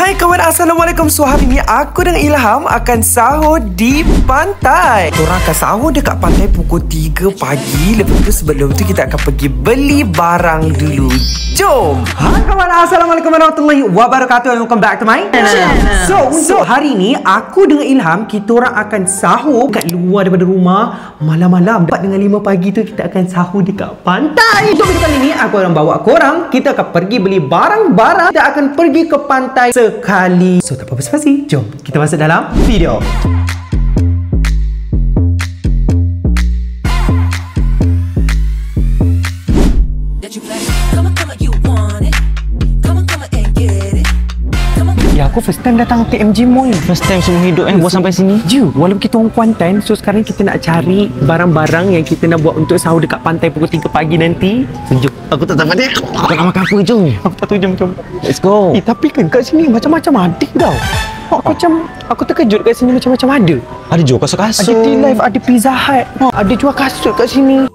Hai kawan, Assalamualaikum. So hari ni aku dan Ilham akan sahur di pantai. Korang akan sahur dekat pantai pukul 3 pagi. Lepas tu sebelum tu kita akan pergi beli barang dulu. Jom. Hai kawan, Assalamualaikum warahmatullahi wabarakatuh. Welcome back to my channel. So hari ni aku dengan Ilham, kita orang akan sahur kat luar daripada rumah malam-malam. 4 dengan 5 pagi tu kita akan sahur dekat pantai. Untuk video kali ni aku akan bawa korang, kita akan pergi beli barang-barang. Kita akan pergi ke pantai sekali. So tak apa basa-basi, jom kita masuk dalam video. Ya, aku first time datang TMG Mall. First time seumur hidup buat sampai sini. Walaupun kita orang Kuantan, so sekarang kita nak cari barang-barang yang kita nak buat untuk sahur dekat pantai pukul 3 pagi nanti. Jom. Aku tak tahu dia. Aku nak makan apa, jom. Aku tak tahu, jom. Let's go. Tapi kan kat sini macam-macam ada tau. Aku terkejut kat sini macam-macam ada. Ada jual kasut-kasut. Ada T-Life, ada Pizza Hut. Ada jual kasut kat sini.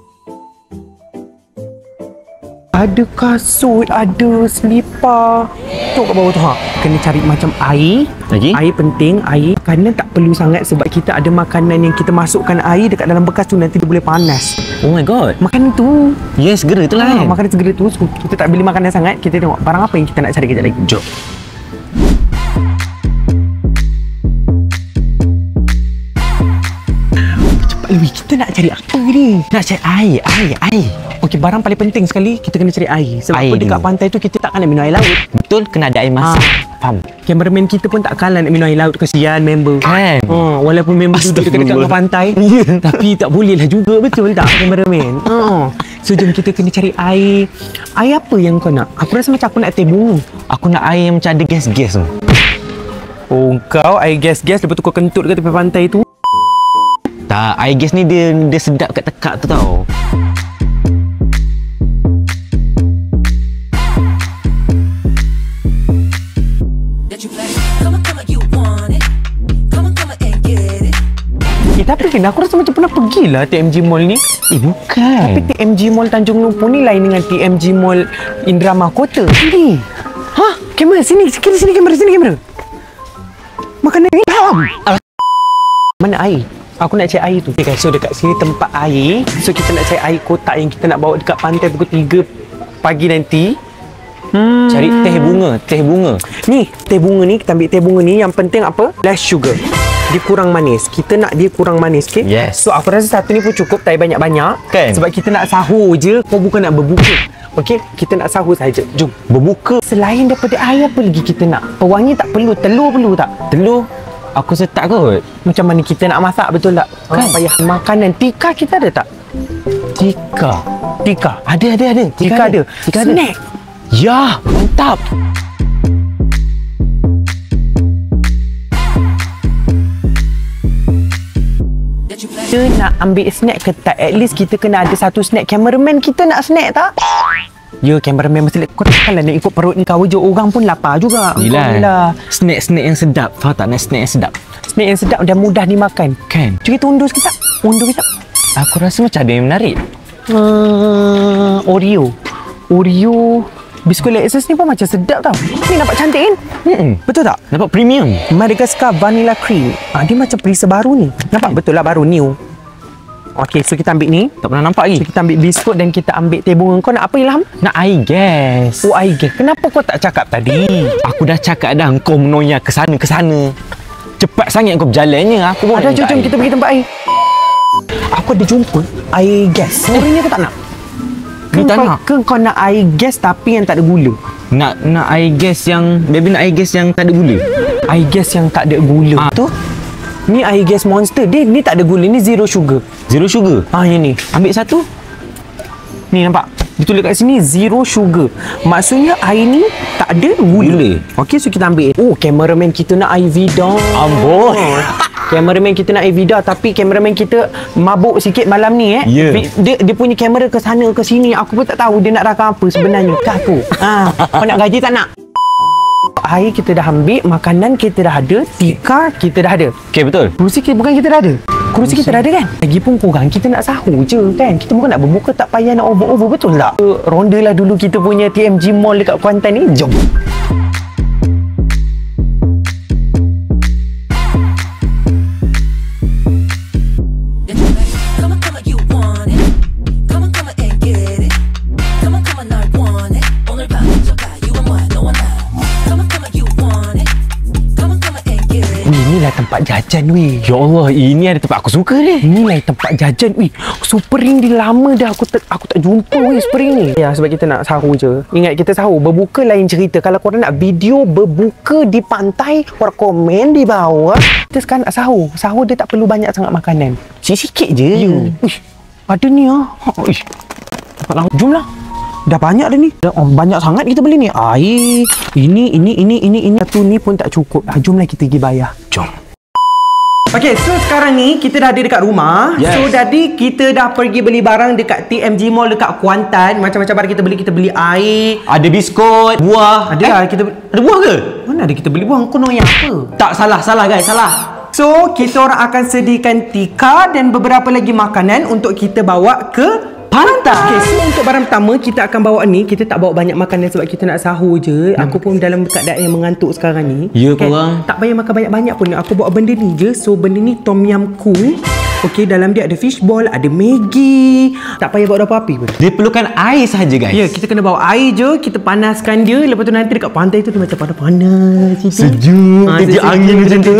Ada kasut, ada selipar. Tengok kat bawah tu kena cari macam air. Lagi? Air penting, air. Makanan tak perlu sangat sebab kita ada makanan yang kita masukkan air dekat dalam bekas tu nanti dia boleh panas. Oh my god. Makanan tu. Yes, segera tu lah kan. Makanan segera tu. So, kita tak beli makanan sangat. Kita tengok barang apa yang kita nak cari kejap lagi. Jom. Cepat lebih. Kita nak cari apa ni? Nak cari air. Okey, barang paling penting sekali kita kena cari air. Sebab Air apa dekat dulu. pantai tu kita takkan nak minum air laut. Betul, kena ada air masak. Faham? Kameraman kita pun tak kalah nak minum air laut. Kesian member. Kan? Walaupun member duduk dekat-dekat dengan pantai. Tapi tak boleh lah juga. Betul tak kameraman? So jom kita kena cari air. Air apa yang kau nak? Aku rasa macam aku nak teh bunga. Aku nak air yang macam ada gas-gas tu. Oh, kau air gas-gas lepas tu kau kentut ke tepi pantai tu? Tak, air gas ni dia sedap kat tekak tu tau. Tapi kan aku rasa macam pernah pergilah TMG Mall ni. Bukan. Tapi TMG Mall Tanjung Lumpur ni lain dengan TMG Mall Indra Mahkota. Sini. Kamera sini. Sini kamera. Makanan ni. Mana air? Aku nak cari air tu. Okay, so dekat sini tempat air. So kita nak cari air kotak yang kita nak bawa dekat pantai pukul 3 pagi nanti. Cari teh bunga. Ni, teh bunga ni, kita ambil teh bunga ni. Yang penting apa? Less sugar. Dia kurang manis. Kita nak dia kurang manis, okay? Yes. So aku rasa satu ni pun cukup, tak banyak-banyak. Kan? Sebab kita nak sahur je, kau bukan nak berbuka. Okay? Kita nak sahur saja. Jom. Berbuka. Selain daripada air, apa lagi kita nak? Pewangi tak perlu. Telur perlu tak? Telur. Aku setak kot. Macam mana kita nak masak, betul tak? Kan? Payah makanan. Tika kita ada tak? Tika. Ada. Tika ada. Snack. Ya, mantap. Kita nak ambil snack ke tak? At least kita kena ada satu snack. Cameraman kita nak snack tak? Ya, cameraman mesti. Kau takkanlah nak ikut perut kau je. Orang pun lapar juga. Yelah. Snack yang sedap. Faham tak? Nak snack yang sedap. Snack yang sedap dan mudah dimakan. Kan? Cuba kita undur sekejap. Aku rasa macam ada yang menarik. Oreo. Biskut Lexus ni pun macam sedap tau. Ni nampak cantik kan? Betul tak? Nampak premium. Madagascar Vanilla Cream. Dia macam perisa baru ni. Nampak? Betul lah, baru new. Okey, so kita ambil ni. Tak pernah nampak lagi. So kita ambil biskut dan kita ambil teh bunga. Kau nak apa, Ilham? Nak air gas. Oh, air gas. Kenapa kau tak cakap tadi? Aku dah cakap dah, kau menoya ke sana. Cepat sangat kau berjalannya. Aku pun Jom kita pergi tempat air. Aku ada jumpa air gas. Sebenarnya kau tak nak? Kau nak air gas tapi yang tak ada gula? Nak air gas yang... Baby nak air gas yang tak ada gula. Air gas yang tak ada gula. Tu? Ni air gas Monster. Ni tak ada gula. Ni zero sugar. Zero sugar? Yang ni. Ambil satu. Ni nampak? Ditulis kat sini zero sugar. Maksudnya air ni tak ada gula. Okey, so kita ambil. Oh, cameraman kita nak air Vida. Amboi. Kameraman kita nak air Vida, tapi kameraman kita mabuk sikit malam ni Yeah. Dia punya kamera ke sana ke sini. Aku pun tak tahu dia nak rakam apa sebenarnya. Kau aku. Kau nak gaji tak nak? Air kita dah ambil, makanan kita dah ada, tikar kita dah ada. Okey, betul. Kerusi bukan kita dah ada. Kerusi kita dah ada kan? Lagipun korang kita nak sahur je kan? Kita bukan nak berbuka, tak payah nak over-over, betul tak? Ronda lah dulu kita punya TMG Mall dekat Kuantan ni. Jom. inilah tempat jajan weh. Ya Allah, ini ada tempat aku suka ni. Inilah tempat jajan weh. Supering ni lama dah aku tak jumpa weh Supering ni. Ya, sebab kita nak sahur je. Ingat kita sahur, berbuka lain cerita. Kalau korang nak video berbuka di pantai, korang komen di bawah. Kita sekarang nak sahur. Sahur dia tak perlu banyak sangat makanan. Sikit je. Ya. Uish, ada ni ah. Uish. Jomlah. Dah banyak dah ni. Banyak sangat kita beli ni. Air. Ini. Satu ni pun tak cukup. Jomlah kita pergi bayar. Jom. Okay, so sekarang ni kita dah ada dekat rumah. Yes. So jadi kita dah pergi beli barang dekat TMG Mall dekat Kuantan. Macam-macam barang kita beli air. Ada biskut, buah. Ada lah kita. Ada buah ke? Mana ada kita beli buah? Kau nak yang apa? Tak, salah guys, salah. So, kita orang akan sediakan tikar dan beberapa lagi makanan untuk kita bawa ke pantai. Okay, so untuk barang pertama kita akan bawa ni. Kita tak bawa banyak makanan sebab kita nak sahur je. Aku pun dalam keadaan yang mengantuk sekarang ni. Ya, korang. Tak payah makan banyak-banyak pun. Aku bawa benda ni je. So, benda ni tom yum kung. Okay, dalam dia ada fishball, ada Maggi. Tak payah bawa apa-apa pun. Dia perlukan air sahaja guys. Ya, kita kena bawa air je. Kita panaskan dia. Lepas tu nanti dekat pantai tu dia macam panas-panas. Sejuk. Sejuk angin macam tu.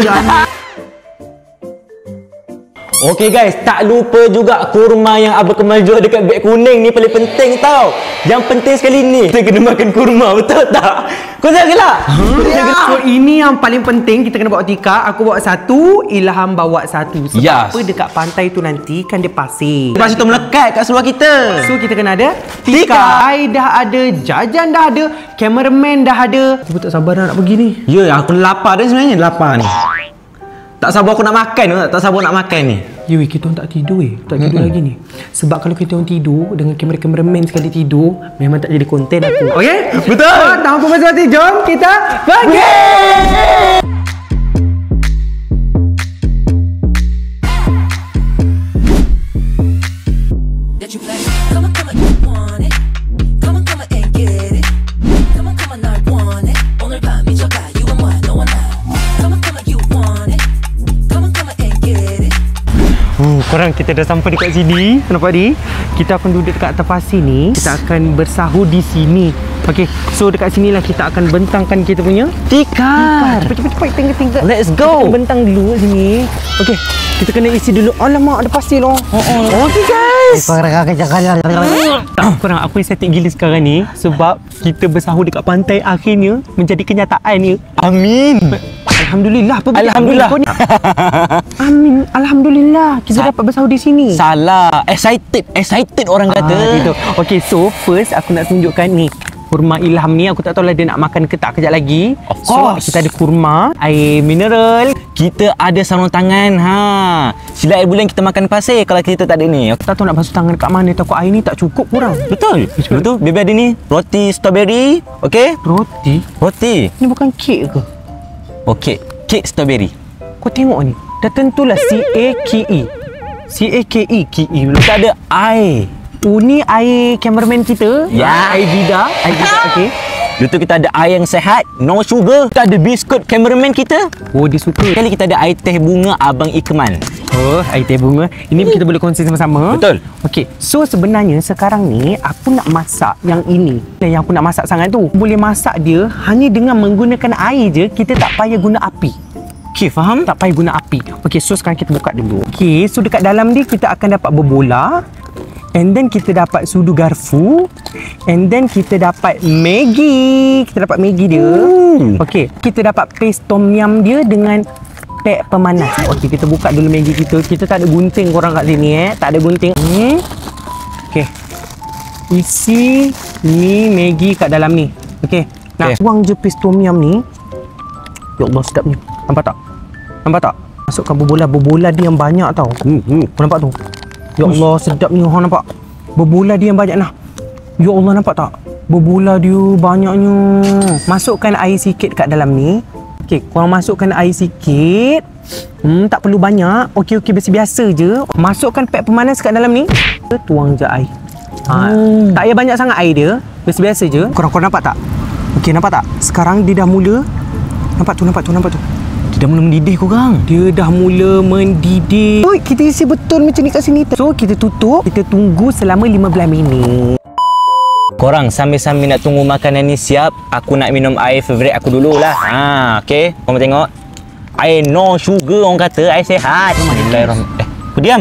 Okey guys, tak lupa juga kurma yang Abang Kemal jual dekat beg kuning ni paling penting tau. Yang penting sekali ni, kita kena makan kurma, betul tak? Kau jangan gelak. So ini yang paling penting, kita kena bawa tikar. Aku bawa satu, Ilham bawa satu. Sebab apa dekat pantai tu nanti kan dia pasir. Pasir tu melekat kat seluar kita. So kita kena ada tikar. Air dah ada, jajan dah ada, cameraman dah ada. Aku tak sabar dah nak pergi ni. Ya, aku lapar dah sebenarnya, lapar ni. Tak sabar aku nak makan, tak sabar nak makan ni. Yui, kita orang tak tidur tak tidur lagi ni. Sebab kalau kita orang tidur dengan kameraman sekali tidur, memang tak jadi konten aku. Okey? Betul. Tanpa basa-basi, jom kita pergi. Korang, kita dah sampai dekat sini. Nampak ni? Kita akan duduk dekat atas pasir ni. Kita akan bersahur di sini. Okey, so dekat sinilah kita akan bentangkan kita punya tikar. Cepat, tinggal. Let's go. Kita bentang dulu sini. Okey, kita kena isi dulu. Alamak, ada pasir loh. Okey guys. Korang, aku excited gila sekarang ni sebab kita bersahur dekat pantai akhirnya menjadi kenyataan ni. Amin. Alhamdulillah. Alhamdulillah. Amin. Alhamdulillah. Kita dapat bersahur di sini. Salah. Excited orang kata. Gitu. Okey, so first aku nak tunjukkan ni. Kurma Ilham ni aku tak tahu lah dia nak makan ke tak kejap lagi. Of course. So, kita ada kurma, air mineral. Kita ada sarung tangan. Sila air bulan kita makan pasir kalau kita tak ada ni. Aku tak tahu nak basuh tangan kat mana. Takut air ni tak cukup kurang. Betul. Betul. Baby ada ni roti strawberry. Okey? Roti. Ni bukan kek ke? Okey, kek strawberry. Kau tengok ni. Dah tentulah C-A-K-E. C-A-K-E. Kita ada air. Ni air cameraman kita. Ya, air Vida. Okey. Lepas tu kita ada air yang sehat, no sugar. Kita ada biskut cameraman kita. Oh, dia suka. Kali kita ada air teh bunga Abang Ikmal. Oh, air teh bunga. Ini kita boleh kongsi sama-sama. Betul. Okey, so sebenarnya sekarang ni aku nak masak yang ini. Yang aku nak masak sangat tu. Boleh masak dia hanya dengan menggunakan air je. Kita tak payah guna api. Okey, faham? Tak payah guna api. Okey, so sekarang kita buka dulu. Okey, so dekat dalam ni kita akan dapat berbola. And then kita dapat sudu garfu. And then kita dapat Maggi. Kita dapat Maggi dia. Okey, kita dapat paste tom yum dia dengan pack pemanas. Okey, kita buka dulu Maggi kita. Kita tak ada gunting korang kat sini Tak ada gunting. Okey. Isi ni Maggi kat dalam ni. Okey. Nak tuang je paste tom yum ni. Ya Allah, sedapnya. Nampak tak? Masukkan bola dia yang banyak tau. Kau nampak tu? Ya Allah, sedapnya. Hang nampak? Berbola dia yang banyak lah. Ya Allah, nampak tak? Berbola dia banyaknya. Masukkan air sikit kat dalam ni. Okey, korang masukkan air sikit. Tak perlu banyak. Okey, biasa-biasa je. Masukkan pack pemanas kat dalam ni. Tuang je air. Tak payah banyak sangat air dia. Biasa-biasa je. Korang nampak tak? Okey, nampak tak? Sekarang dia dah mula. Nampak tu. Dia dah mula mendidih korang. Dia dah mula mendidih. Oh, kita isi betul macam ni kat sini. So, kita tutup. Kita tunggu selama 15 minit. Korang sambil-sambil nak tunggu makanan ni siap, aku nak minum air favourite aku dululah. Okey. Korang tengok. Air no sugar orang kata, air sehat. Bismillahirrahmanirrahim. Kau diam.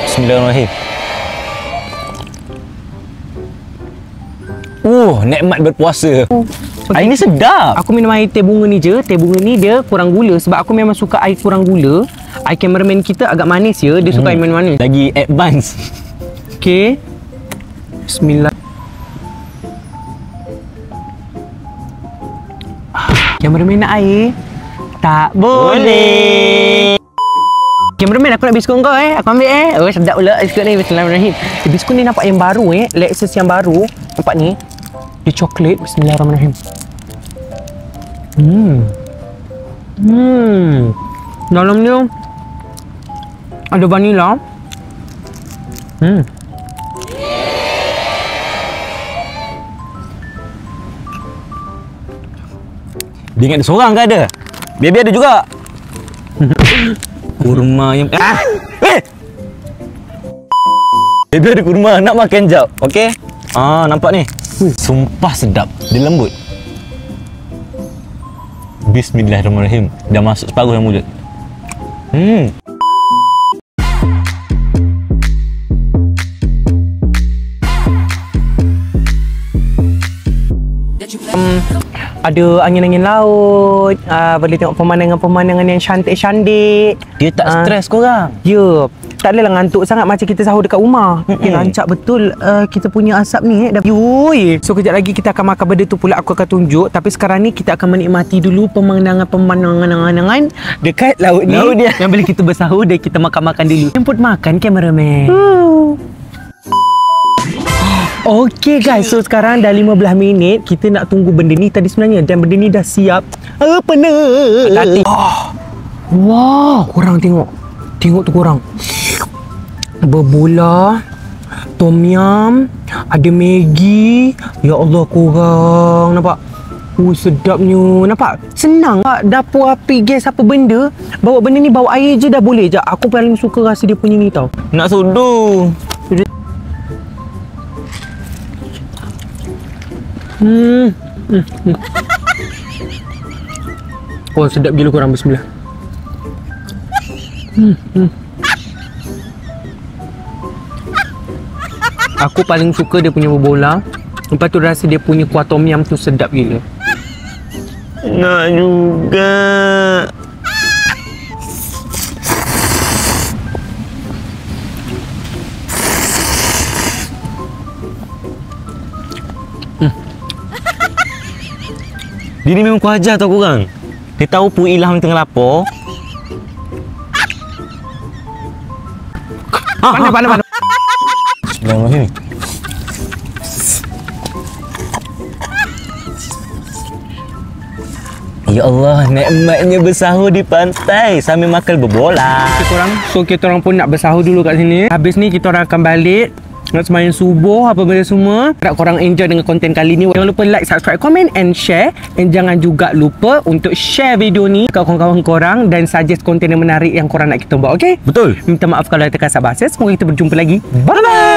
Bismillahirrahmanirrahim. Nikmat berpuasa. Air ni sedap. Aku minum air teh bunga ni je. Teh bunga ni dia kurang gula sebab aku memang suka air kurang gula. Air cameraman kita agak manis ya. Dia suka air manis. Lagi advance. Okey. Bismillah. Cameraman nak air? Tak boleh. Cameraman, aku nak biskut kau Aku ambil Oh, sedap pula biskut ni. Bismillahirrahmanirrahim. Biskut ni nampak yang baru Lexus yang baru. Nampak ni. Dia coklat. Bismillahirrahmanirrahim. Dalam dia ada vanila. Dia ingat dia seorang ke ada? Biar-biar ada juga. Kurma yang... Biar-biar ada kurma. Nak makan jap. Okey? Nampak ni. Sumpah sedap. Dia lembut. Bismillahirrahmanirrahim. Dah masuk separuh dalam mulut. Ada angin-angin laut, boleh tengok pemandangan-pemandangan yang cantik-cantik. Dia tak stres korang. Ya, tak adalah ngantuk sangat macam kita sahur dekat rumah. Rancak betul kita punya asap ni. Yui. So kejap lagi kita akan makan benda tu pula aku akan tunjuk. Tapi sekarang ni kita akan menikmati dulu pemandangan dekat laut ni. Yang boleh kita bersahur dan kita makan-makan dulu. Jemput makan cameraman. Okey guys, so sekarang dah 15 minit kita nak tunggu benda ni tadi sebenarnya dan benda ni dah siap. Penuh. Wow, korang tengok. Tengok tu korang. Berbola, tom yum, ada Maggi. Ya Allah korang, nampak? Sedapnya. Nampak? Senang. Dapur api, gas apa benda, bawa benda ni, bawa air je dah boleh je. Aku paling suka rasa dia punya ni tau. Nak sudu. Oh, sedap gila korang. Bismillah. Aku paling suka dia punya berbola. Lepas tu rasa dia punya kuah tom yum tu sedap gila. Nak juga. Dia ni memang kuajar tau korang. Dia tahu Pu Ilham tengah lapar. Pandai. Bismillahirrahmanirrahim. Ya Allah, nikmatnya bersahur di pantai sambil makan berbola. Kita orang pun nak bersahur dulu kat sini. Habis ni kita orang akan balik nak sembahyang subuh apa benda semua. Harap korang enjoy dengan konten kali ni. Jangan lupa like, subscribe, komen and share. And jangan juga lupa untuk share video ni kat kawan-kawan korang dan suggest konten yang menarik yang korang nak kita buat. Okay? Betul. Minta maaf kalau ada terkasar bahasa. Semoga kita berjumpa lagi. Bye-bye.